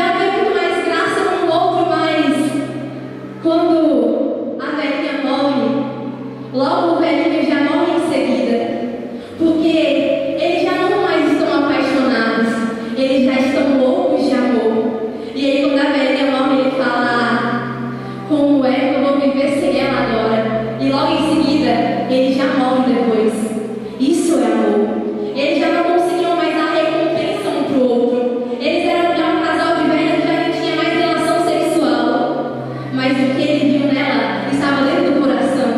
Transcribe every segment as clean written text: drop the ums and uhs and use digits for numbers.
já vê muito mais graça um no outro, mas quando a velhinha morre, logo o velhinho já morre em seguida, porque eles já não mais estão apaixonados, eles já estão loucos de amor. E aí quando a velhinha morre, ele fala: como é que eu vou viver sem ela agora? E logo em seguida, ele já morre depois. Isso é amor. Eles já não conseguiam mais dar recompensa um pro outro. Eles eram já um casal de velhos que já não tinha mais relação sexual, mas o que ele viu nela estava dentro do coração.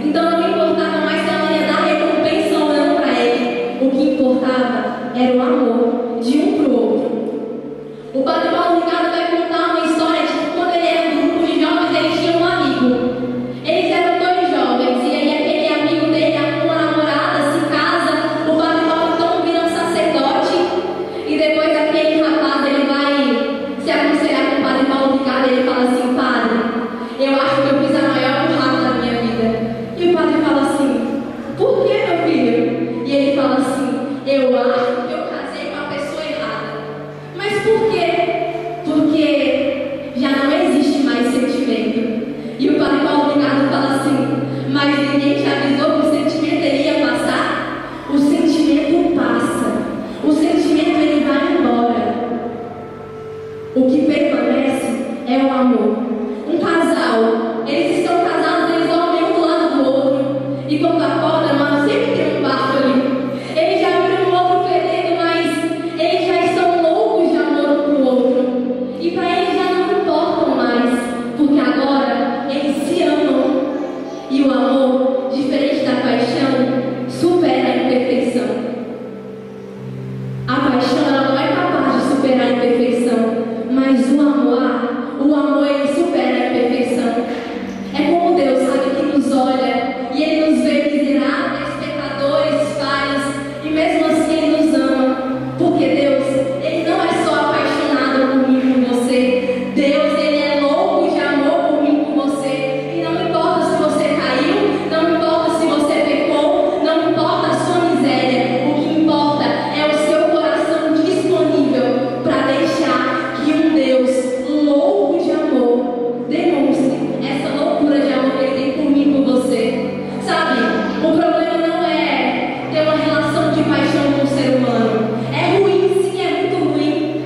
Então não importava mais se ela ia dar recompensa ou não para ele. O que importava era o amor de um pro outro. O Padre Paulo Ricardo vai contar uma história de que quando ele era um grupo de jovens, ele tinha um amigo. Eles eram dois jovens, e aí aquele amigo dele arruma uma namorada, se casa. O Padre Paulo então vira um sacerdote, e depois aquele rapaz ele vai se aconselhar com o Padre Paulo Ricardo, e ele fala assim: padre, eu acho que eu fiz a maior burrada da minha vida. E o padre fala assim: por que, meu filho? E ele fala assim: eu acho que eu casei com a pessoa errada. Mas por quê? Porque já não existe mais sentimento. E o Padre Paulo Ricardo fala assim: mas ninguém te avisou que o sentimento iria passar? O sentimento passa. O sentimento ele vai embora. O que permanece é o amor. Um casal, eles estão casados, eles dormem um do lado do outro. E quando acorda, mano, sempre tem um bafo ali. Eles já viram o outro fedendo, mas eles já estão loucos de amor um pro outro. E para eles já não importam mais, porque agora eles se amam. E o amor, diferente da paixão, supera a imperfeição. A paixão ela não é capaz de superar a imperfeição, mas o amor ele supera a imperfeição. É como Deus, sabe, que nos olha e ele nos vê miseráveis, pecadores, falhos, e mesmo assim ele nos ama, porque Deus, ele não é só apaixonado por mim e por você. Deus, ele é louco de amor por mim e por você. E não importa se você caiu, não importa se você pecou, não importa a sua miséria. O que importa é o seu coração disponível para deixar que um Deus louco de amor demonstre essa loucura de amor que ele tem por mim e por você. Sabe, o problema não é ter uma relação de paixão com o ser humano. É ruim, sim, é muito ruim.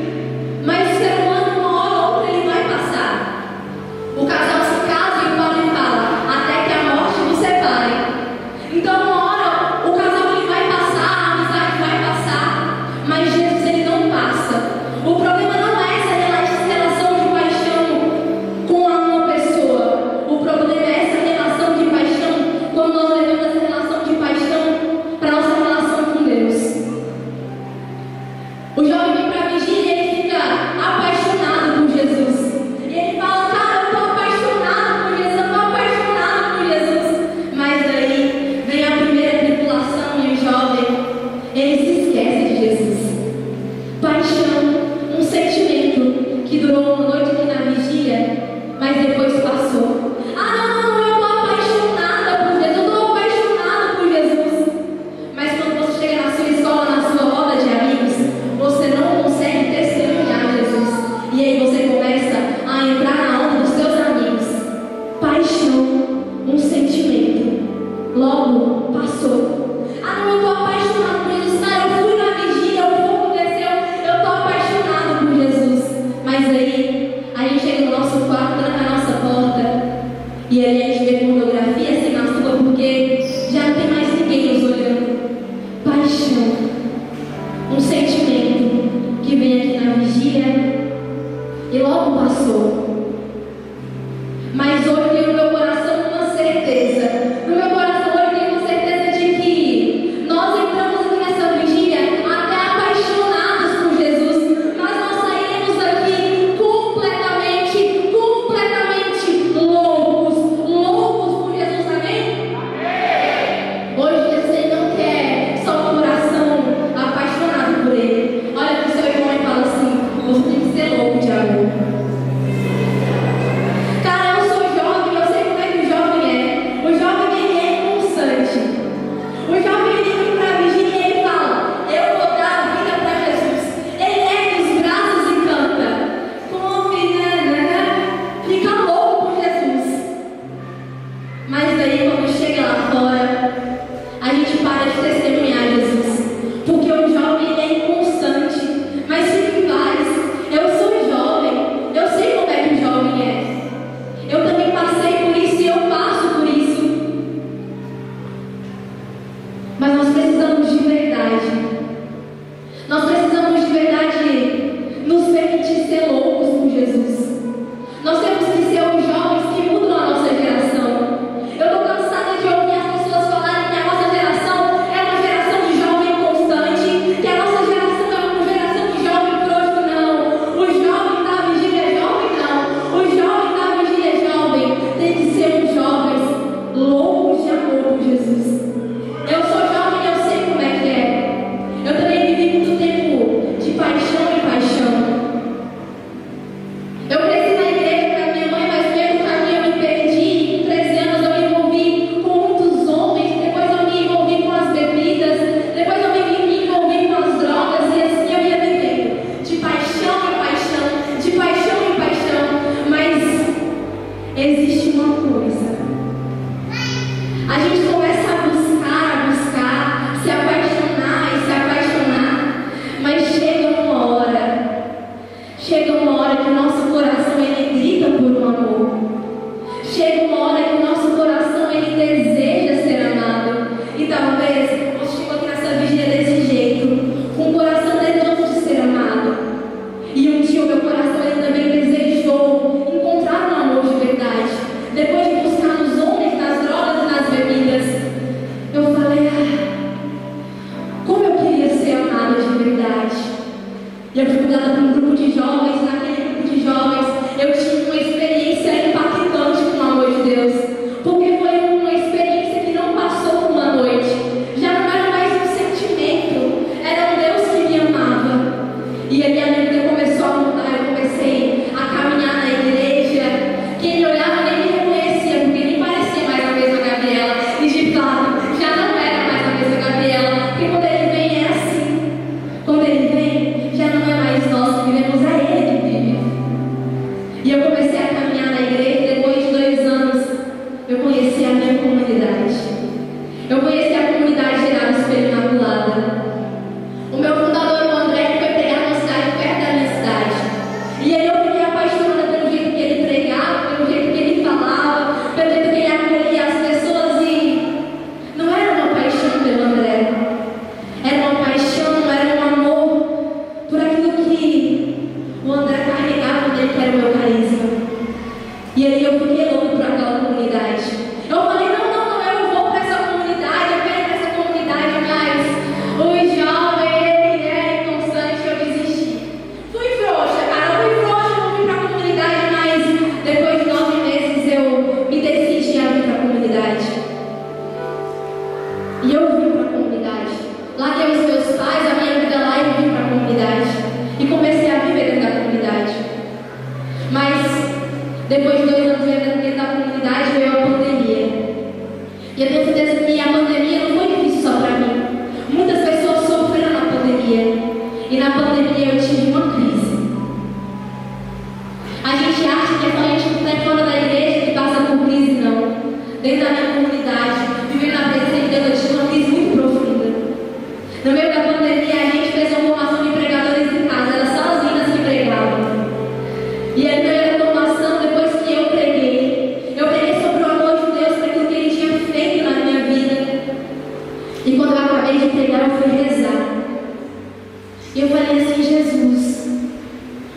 Mas o ser humano, uma hora ou outra, ele vai passar. O casal se casa e o padre fala: até que a morte nos separe. Então, uma hora, o casal ele vai passar, a amizade vai passar. Mas Jesus, ele não passa. O problema não é essa relação de paixão com uma pessoa. O problema é essa relação de paixão quando nós levamos essa relação de paixão para nossa relação com Deus. O jovem vem para a vigília e ele fica apaixonado por Jesus. E ele fala: cara, eu estou apaixonado por Jesus, eu estou apaixonado por Jesus. Mas aí vem a primeira tribulação e o jovem, ele se esquece de Jesus. Paixão, um sentimento que durou uma noite aqui na vigília, mas depois passou. Ah, não, eu estou apaixonada por Jesus, eu estou apaixonada por Jesus. Mas quando você chega na sua escola, na sua roda de amigos, você não consegue testemunhar Jesus. E aí você começa a entrar na onda dos seus amigos. Paixão, um sentimento, logo passou. Ah, não, eu estou apaixonado por Jesus. Ah, eu fui na vigília, o fogo desceu, eu estou apaixonado por Jesus. Mas aí, a gente chega no nosso quarto, tranca a nossa porta, e aí a gente vê pornografia assim na sua, porque já não tem mais ninguém nos olhando. Paixão, um sentimento que vem aqui na vigília e logo passou. Mas hoje tem no meu coração uma certeza. No meu coração hoje tem uma certeza de que nós entramos aqui nessa vigília até apaixonados por Jesus, mas nós sairemos daqui completamente loucos por Jesus, amém? Amém! Hoje Jesus ele não quer só um coração apaixonado por ele. Olha para o seu irmão e fala assim: você tem que ser louco de amor. Cara, eu sou jovem, eu sei como E eu comecei a caminhar na igreja. Depois de 2 anos, eu conheci a minha comunidade. Eu conheci a comunidade Gerado Espelho Imaculada. O meu fundador, o André, foi pregar numa cidade perto da minha cidade. E aí eu fiquei apaixonada pelo jeito que ele pregava, pelo jeito que ele falava, pelo jeito que ele acolhia as pessoas. E não era uma paixão pelo André. Era uma paixão, era um amor por aquilo que o André carregava dele, que era o meu carisma. E aí eu fiquei louco por aquela comunidade. Eu falei, não, eu vou para essa comunidade, eu quero ir para essa comunidade, mas o jovem, ele é inconstante, eu desisti. Fui frouxa, não fui para a comunidade, mas depois de 9 meses eu me decidi a vir para a comunidade. E eu vim para a comunidade. Larguei os meus pais, a minha vida lá, e vim para a comunidade. E comecei a viver dentro da comunidade. Mas depois de 2 anos dentro da comunidade, veio a pandemia. E eu tenho certeza que a pandemia não foi difícil só para mim. Muitas pessoas sofreram na pandemia. E na pandemia eu tive uma crise. A gente acha que é só a gente que está fora da igreja que passa por crise, não. Dentro da minha comunidade, vivendo na presença de Deus, eu tive uma crise muito profunda. No meio da pandemia, a gente fez uma formação de pregadores em casa. Era só as meninas que pregavam. E aí veio a formação, depois que eu preguei sobre o amor de Deus, para aquilo que Ele tinha feito na minha vida. E quando eu acabei de pregar, eu fui rezar. E eu falei assim, Jesus,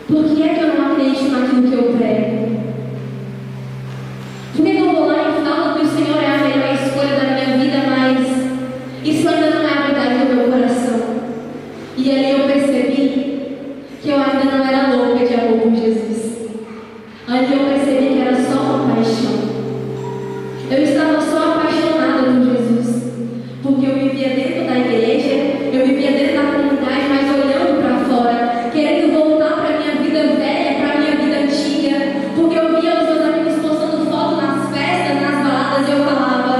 por que é que eu não acredito naquilo que eu prego? Por que eu vou lá e falo que o Senhor é a melhor escolha da minha vida, mas isso ainda não é a verdade do meu coração? E ali eu percebi que eu ainda não era louca de amor por Jesus. Ali eu percebi que era só uma paixão. Eu estava só apaixonada por Jesus, porque eu vivia dentro da igreja, eu vivia dentro da comunidade, mas olhando para fora, querendo voltar para a minha vida velha, para a minha vida antiga, porque eu via os meus amigos postando foto nas festas, nas baladas, e eu falava,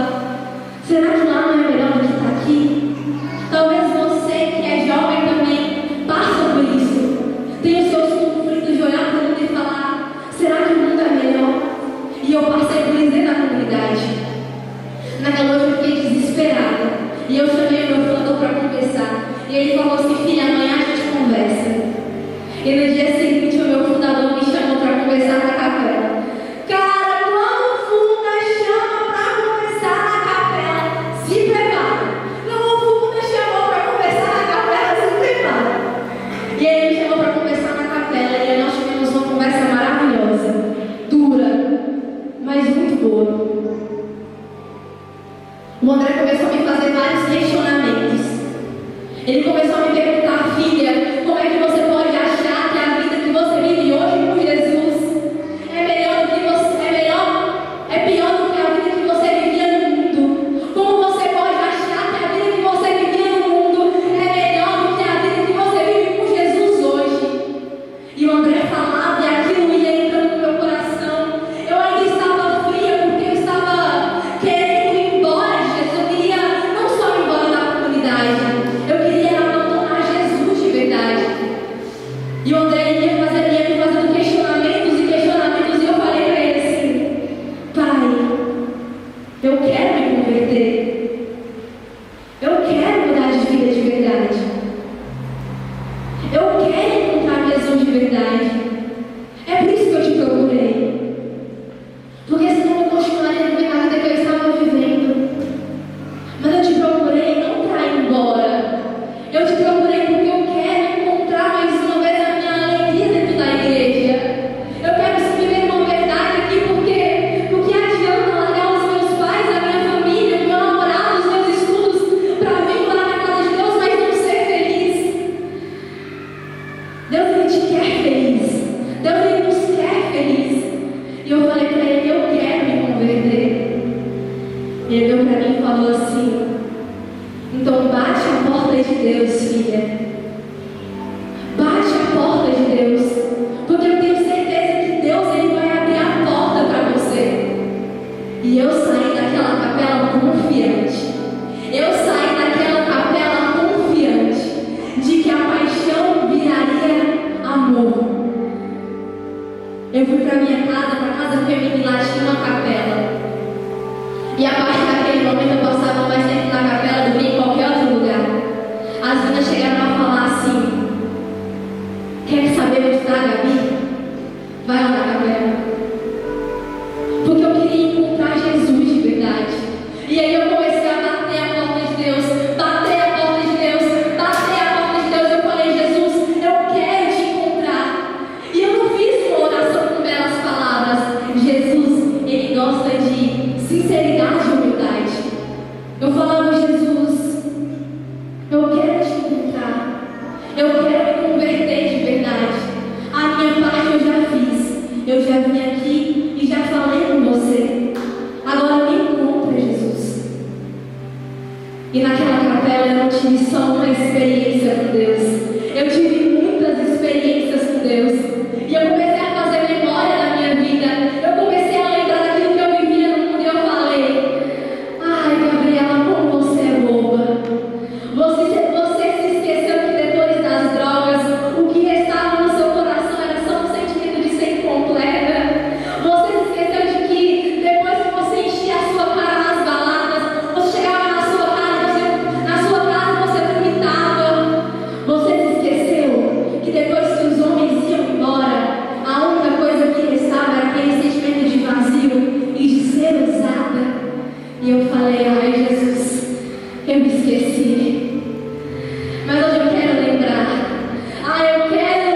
será que lá não é melhor do que estar aqui? Talvez você que é jovem também passa por isso, tem os seus conflitos de olhar para o mundo e falar, será que o mundo é melhor? E eu passei por isso dentro da comunidade. Naquela noite eu fiquei desesperada. E eu chamei o meu fundador para conversar. E ele falou assim, filha, amanhã a gente conversa. E no dia seguinte o meu fundador me chamou para conversar na capela. Cara, quando o Funda chama para conversar na capela, se prepara. Não, o Funda chamou para conversar na capela, se prepara. E ele me chamou para conversar na capela. E aí nós tivemos uma conversa maravilhosa, dura, mas muito boa. O André começou a me fazer vários questionamentos. Ele começou a me perguntar, filha, como é que você pode achar que a vida que você vive hoje por Jesus é melhor do que você, é pior do que a vida que você vivia no mundo? Como você pode achar que a vida que você vivia no mundo é melhor do que a vida que você vive por Jesus hoje? E o André falava e aquilo ia entrando no meu coração. Eu ainda estava fria porque eu estava querendo ir embora de Jesus. Eu queria não só ir embora da comunidade, eu queria abandonar Jesus de verdade. E o André ia me fazendo questionamentos, e eu falei para ele assim, pai, eu quero me converter. Eu quero mudar de vida de verdade. Eu quero encontrar Jesus de verdade. É por isso que eu te procurei. Porque senão eu continuaria vivendo a vida que eu estava vivendo. Mas eu te procurei não para ir embora. Eu te procurei porque eu quero encontrar mais uma vez a minha alegria dentro da igreja. Eu quero viver uma verdade aqui porque o que adianta largar os meus pais, a minha família, o meu namorado, os meus estudos para vir lá na casa de Deus, mas não ser feliz. Deus, Ele te quer feliz. Deus, Ele nos quer feliz. E eu falei para ele, eu quero me converter. E ele olhou para mim e falou assim, então bate a porta de Deus, filha. Bate a porta de Deus. Porque eu tenho certeza que Deus, Ele vai abrir a porta para você. E eu saí daquela capela confiante. Eu saí daquela capela confiante de que a paixão viraria amor. Eu fui fui para minha casa, para a casa feminina, lá tinha uma capela. E a partir daquele momento eu passava mais tempo na capela do que em qualquer outro lugar. As meninas chegaram a falar assim: quer saber onde está a Gabi? Vai lá na capela. Porque eu queria encontrar Jesus de verdade. E aí eu comecei a bater a porta de Deus, bater a porta de Deus, bater a porta de Deus. Eu falei: Jesus, eu quero te encontrar. E eu não fiz uma oração com belas palavras. Jesus, Ele gosta de sinceridade e humildade. Eu falava: Jesus, eu quero te encontrar. Eu quero me converter de verdade. A minha parte eu já fiz. Eu já vim aqui e já falei com você. Agora me encontra, Jesus. E naquela capela eu não tive só uma experiência com Deus. Eu tive muitas experiências com Deus. E eu comecei a fazer memória da minha vida. Eu comecei a lembrar daquilo que eu vivia no mundo. E eu falei: ai, Gabriela, como você é boba. Você se esqueceu que depois das drogas, o que restava no seu coração era só um sentimento de ser incompleta. Você se esqueceu de que depois que você enchia a sua cara nas baladas, você chegava na sua casa, você vomitava. Você se esqueceu que depois que os homens iam embora, a única coisa que restava era aquele sentimento de vazio e de ser usada. E eu falei: ai, Jesus, eu me esqueci. Mas hoje eu quero lembrar. Eu quero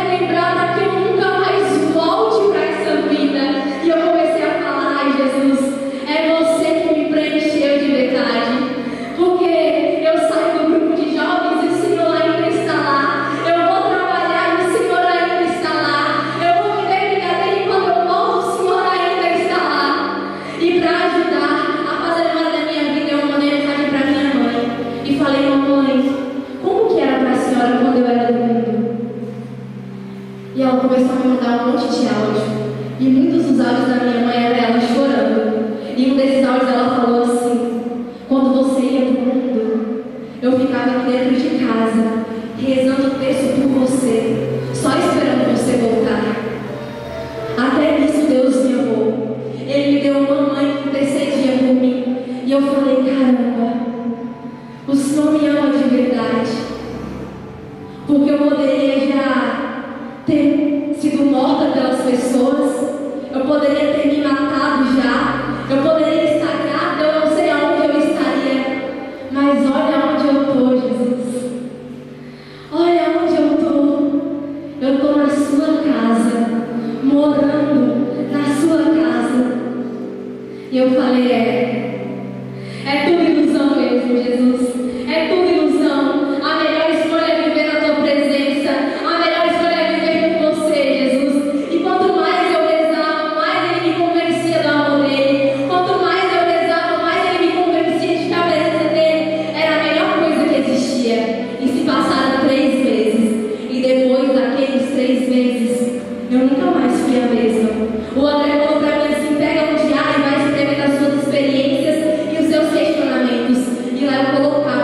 lembrar para que eu nunca mais volte para essa vida. E eu comecei a falar: ai, Jesus, é você que me preencheu de verdade. Porque eu saio do grupo de jovens e o Senhor ainda está lá. Eu vou trabalhar e o Senhor ainda está lá. Eu vou viver brigadeiro e quando eu volto o Senhor ainda está lá. E para ajudar a fazer memória da minha vida, eu mandei mensagem para minha mãe e falei: mamãe, como que era para a senhora quando eu era do mundo? E ela começou a me mandar um monte de áudio. E muitos dos áudios da minha mãe era ela chorando. E um desses áudios ela falou assim: quando você ia do mundo, eu ficava aqui dentro de casa, rezando o texto por você, só esperando você voltar. Até nisso Deus me amou. Ele me deu uma mãe que intercedia por mim. E eu falei: caramba, o Senhor me ama de verdade. Porque eu poderia já ter sido morta pelas pessoas. Eu poderia ter me matado já. Eu poderia estar grávida, eu não sei aonde eu estaria. Mas olha onde eu estou, Jesus. Olha onde eu estou. Eu estou na sua casa, morando na sua casa. E eu falei: é tudo ilusão mesmo, Jesus. É tudo ilusão. A melhor escolha é viver na tua presença. A melhor escolha é viver com você, Jesus. E quanto mais eu rezava, mais Ele me convencia do amor dEle. Quanto mais eu rezava, mais Ele me convencia de que a presença dEle era a melhor coisa que existia. E se passaram 3 meses. E depois daqueles 3 meses, eu nunca mais fui a mesma. O André falou pra mim assim: pega um diário e vai escrever as suas experiências e os seus questionamentos. E lá eu colocava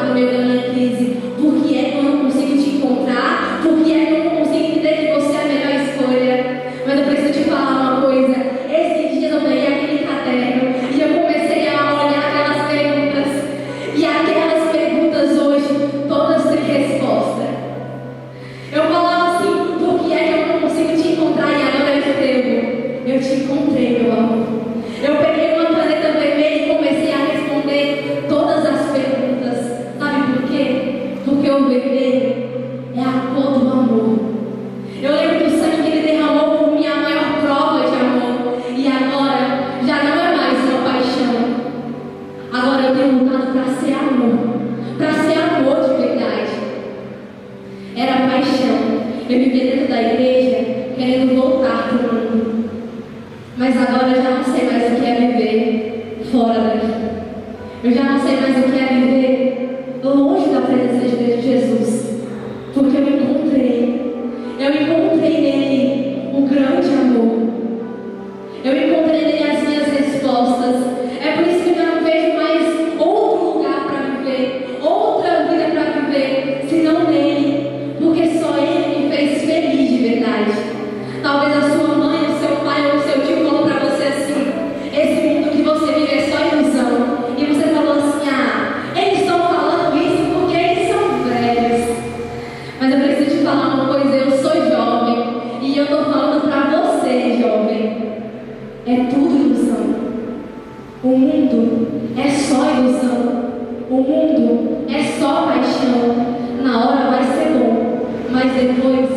O mundo é só ilusão. O mundo é só paixão. Na hora vai ser bom, mas depois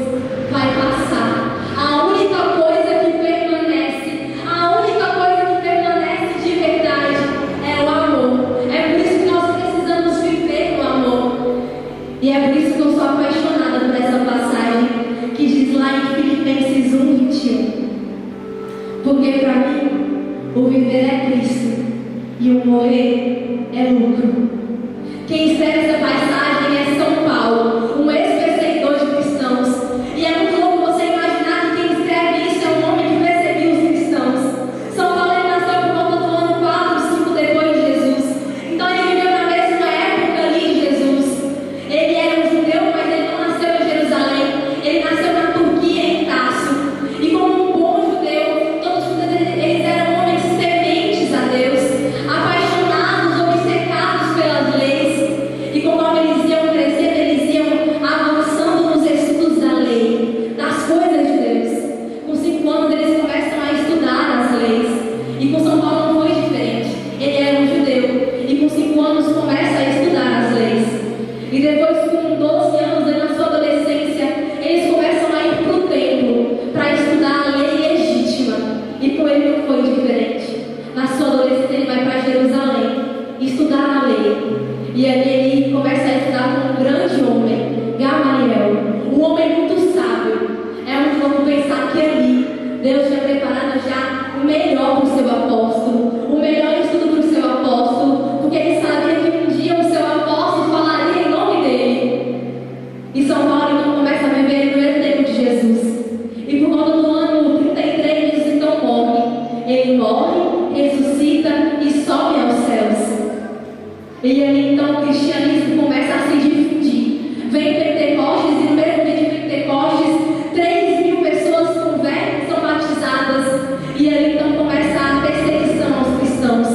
vai passar. A única coisa que permanece, a única coisa que permanece de verdade é o amor. É por isso que nós precisamos viver no amor. E é por isso que eu sou apaixonada por essa passagem que diz lá em Filipenses 1:21. Porque para mim, o viver é Cristo e o morrer é lucro. Quem escreve essa passagem é São Paulo, um ex-perseguidor de cristãos. E é muito louco você imaginar que quem escreve isso é um homem que perseguiu os cristãos. São Paulo ele nasceu por volta do ano 4, 5 depois de Jesus. Então ele viveu na mesma época ali de Jesus. Ele era um judeu, mas ele não nasceu em Jerusalém. Ele nasceu na Turquia, em Tarso. E como um bom judeu, todos eles eram homens tementes a Deus, apaixonados, obcecados pelas leis. E conforme eles iam crescendo, eles iam avançando nos estudos da lei, das coisas de Deus. Com 5 anos eles começam a estudar as leis. E com São Paulo não foi diferente. Ele era um judeu e com 5 anos começa a estudar as leis. E depois, com 12 anos, na sua adolescência, eles começam a ir para o templo para estudar a lei legítima. E com ele não foi diferente. Na sua adolescência ele vai para Jerusalém estudar a lei. E ali ele começa a estudar com um grande homem, Gamaliel, um homem muito sábio. É muito louco pensar que ali Deus tinha preparado já o melhor para o seu apóstolo, o melhor estudo para o seu apóstolo, porque ele sabia que um dia o seu apóstolo falaria em nome dele. E São Paulo então começa a viver no mesmo tempo de Jesus. E por volta do ano 33, Jesus então morre. Ele morre, ressuscita e sobe aos céus. E aí então o cristianismo começa a se dividir. Vem Pentecostes e no mesmo dia de Pentecostes, 3.000 pessoas convertem, são batizadas. E aí então começa a perseguição aos cristãos.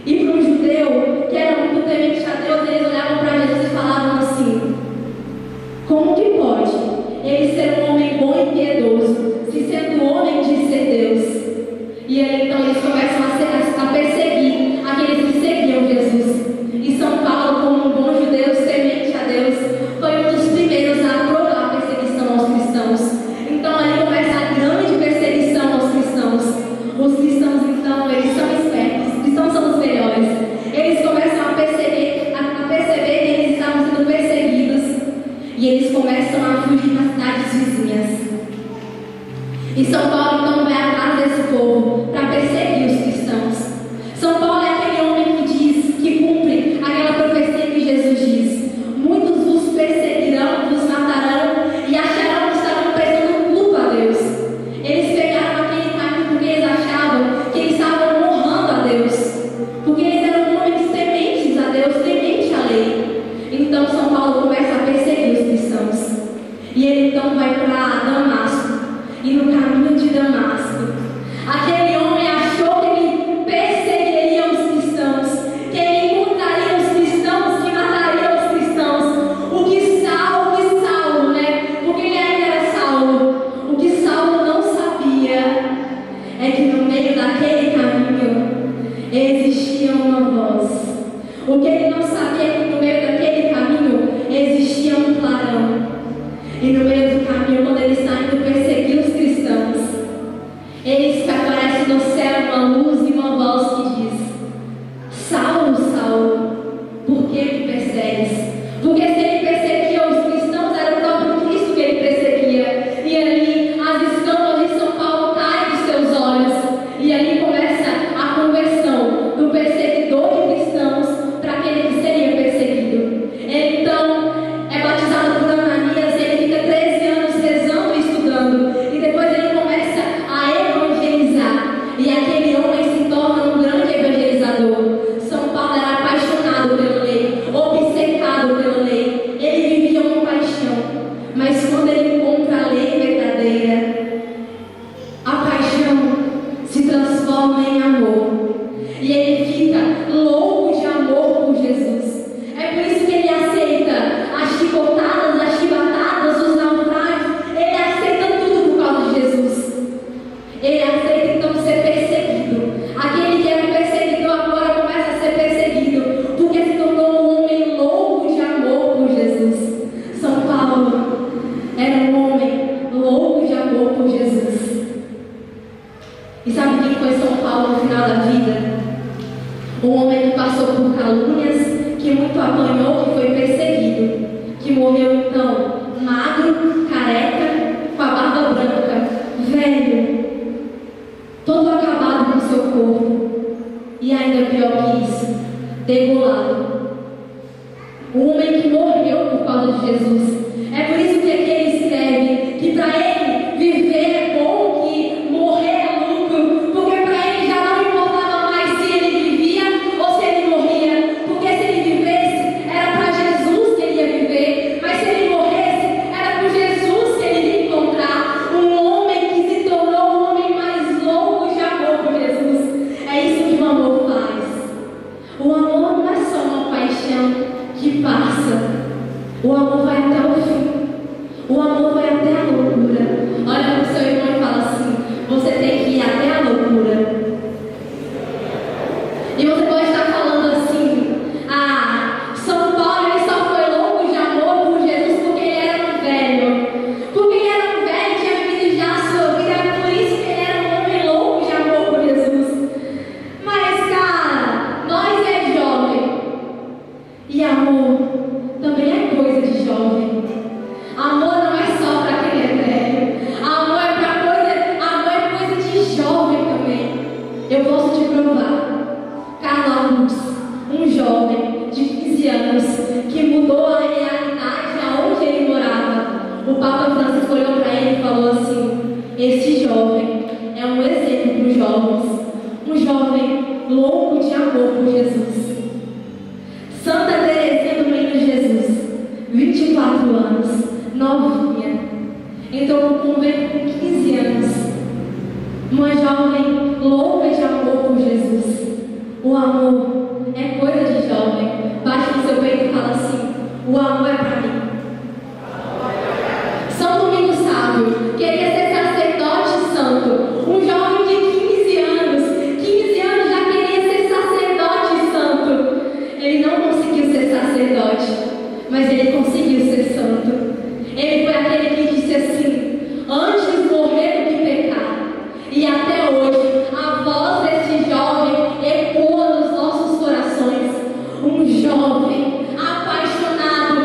E para um judeu que era muito temente a Deus, eles olhavam para Jesus e falavam assim: como que pode ele ser um homem bom e piedoso, se sendo homem diz ser Deus? E aí então eles começam a perseguir aqueles que seguiam Jesus. E São Paulo, como um bom judeu semente a Deus, foi um dos primeiros a aprovar a perseguição aos cristãos. Então ali começa a grande perseguição aos cristãos. Os cristãos então, eles são espertos, os cristãos são os melhores. Eles começam a perceber que eles estavam sendo perseguidos. E eles começam a fugir nas cidades vizinhas. E São Paulo então vai atrás desse povo para perseguir os cristãos. São Paulo é aquele homem que diz, que cumpre aquela profecia que Jesus diz: muitos vos perseguirão, vos matarão e acharão que estavam prestando culpa a Deus. Eles pegaram aquele caminho porque eles achavam que eles estavam honrando a Deus, porque eles eram homens tementes a Deus, tementes à lei. Então São Paulo começa a perseguir os cristãos. E ele então vai para Damasco. E no caminho de Damasco, aquele homem achou que ele perseguiria os cristãos, que ele encontraria os cristãos, que mataria os cristãos. O que Saulo, né? Porque ele ainda era Saulo. O que Saulo não sabia é que no meio daquele caminho existia uma voz. O que ele não sabia é que no meio daquele caminho existia um clarão. E no meio do caminho, quando ele está indo perseguir os cristãos, eles que aparece no céu uma luz e uma voz que diz: Saulo, Saulo, por que me persegues? Porque se ele perseguia os cristãos, era o próprio Cristo que ele perseguia. E ali as escamas de São Paulo caem dos seus olhos. E ali começa a conversão do perseguidor de cristãos foi São Paulo no final da vida. Um homem que passou por calúnias, que muito apanhou, que foi perseguido, que morreu então magro, careca, com a barba branca, velho, todo acabado com seu corpo, e ainda pior que isso, degolado. Um homem que morreu por causa de Jesus. É por isso que aqui ele escreve que para ele viver é bom, que morrer é lucro, porque para ele já não importava mais se ele vivia ou se ele morria, porque se ele vivesse era para Jesus que ele ia viver, mas se ele morresse era por Jesus que ele ia encontrar. Um homem que se tornou o homem mais louco de amor por Jesus. É isso que o amor faz. O amor não é só uma paixão que passa. O amor vai até o fim. O amor vai até a loucura. Olha para o seu irmão e fala assim: você tem que ir até a loucura. E você pode estar falando assim: ah, São Paulo ele só foi louco de amor por Jesus porque ele era um velho. Porque ele era um velho, tinha vivido já a sua vida. É por isso que ele era um homem louco de amor por Jesus. Mas, cara, nós é jovem. E amor também é coisa de jovem. Amor não é só para quem é velho. Amor é coisa de jovem também. Eu posso te provar. Carlos, um jovem de 15 anos que mudou a realidade aonde ele morava. O Papa Francisco olhou para ele e falou assim: este jovem é um exemplo para os jovens. Um jovem louco de amor por Jesus. Santa Teresinha do Menino Jesus, 24 anos, novinha, entrou no convento com 15 anos, uma jovem louca de amor por Jesus. O amor é coisa de jovem. Bate no seu peito e fala assim: o amor é para mim. São Domingos Sábio queria ser sacerdote santo. Um jovem de 15 anos já queria ser sacerdote santo. Ele não conseguiu ser sacerdote, mas ele conseguiu ser santo. Ele foi aquele que disse assim: antes morrer do que pecar. E até hoje a voz desse jovem ecoa nos nossos corações. Um jovem apaixonado.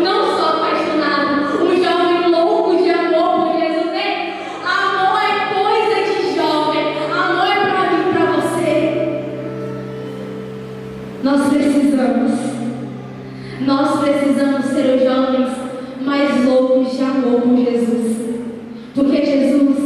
Não só apaixonado. Um jovem louco de amor por Jesus. Amor é coisa de jovem. Amor é para mim e para você. Nós precisamos ser os jovens mais loucos de amor por Jesus. Porque Jesus,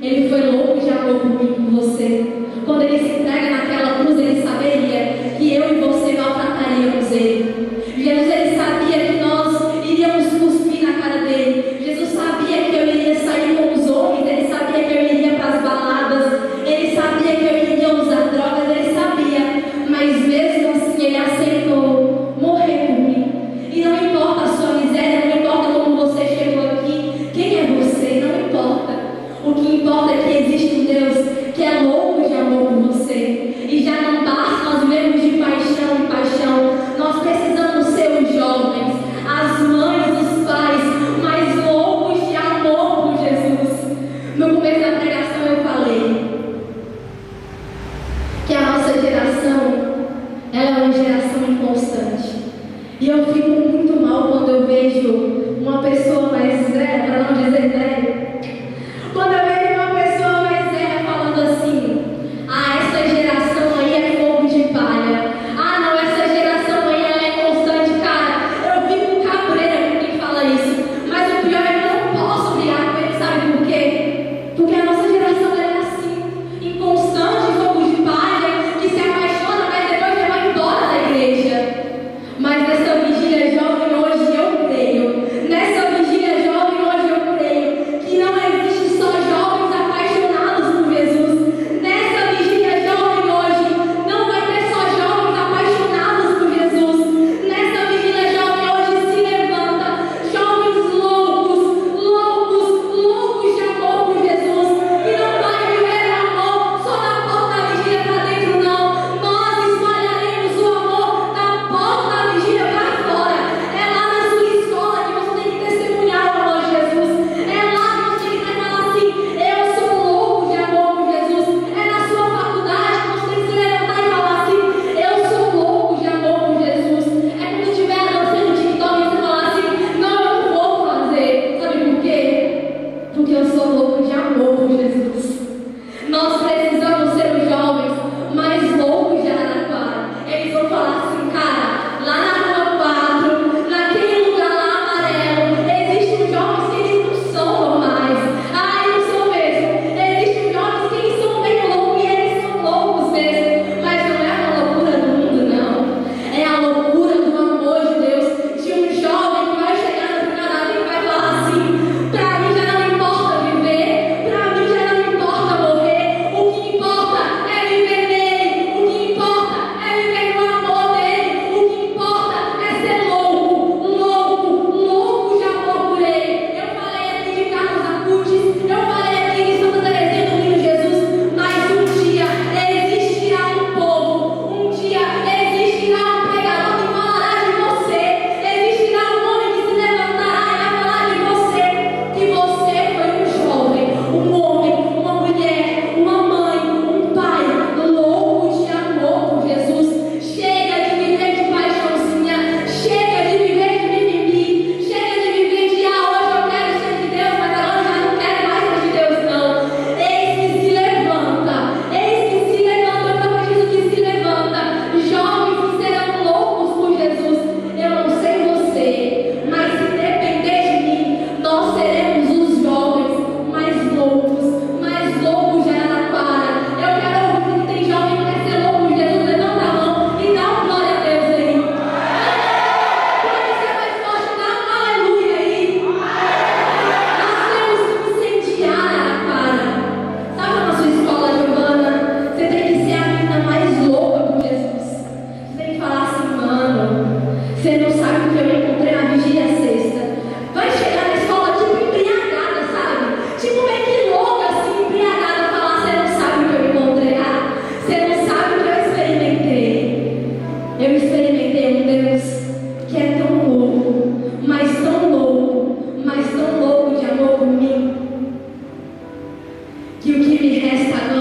ele foi louco de amor por mim e por você. Quando ele se entrega naquela cruz, ele saberia que eu e você maltrataríamos ele. Jesus, ele sabia que nós iríamos cuspir na cara dele. Jesus sabia que eu iria sair com os homens. Ele sabia que eu iria para as baladas. Ele sabia que eu iria usar drogas. Ele sabia. Mas mesmo assim, ele aceitou morrer por mim. E não importa a sua miséria, não importa como você chegou aqui, quem é você, não importa. O que importa é que existe um Deus que é louco de amor por você. E já não basta nós vivermos de paixão em paixão. Nós precisamos ser os jovens, as mães, os pais, mais loucos de amor por Jesus. No começo da pregação eu falei que a nossa geração, ela é uma geração inconstante. E eu fico muito mal quando eu vejo uma pessoa mais velha, para não dizer velha, quando eu vejo uma pessoa mais velha falando assim: ah, essa geração aí é que o que me resta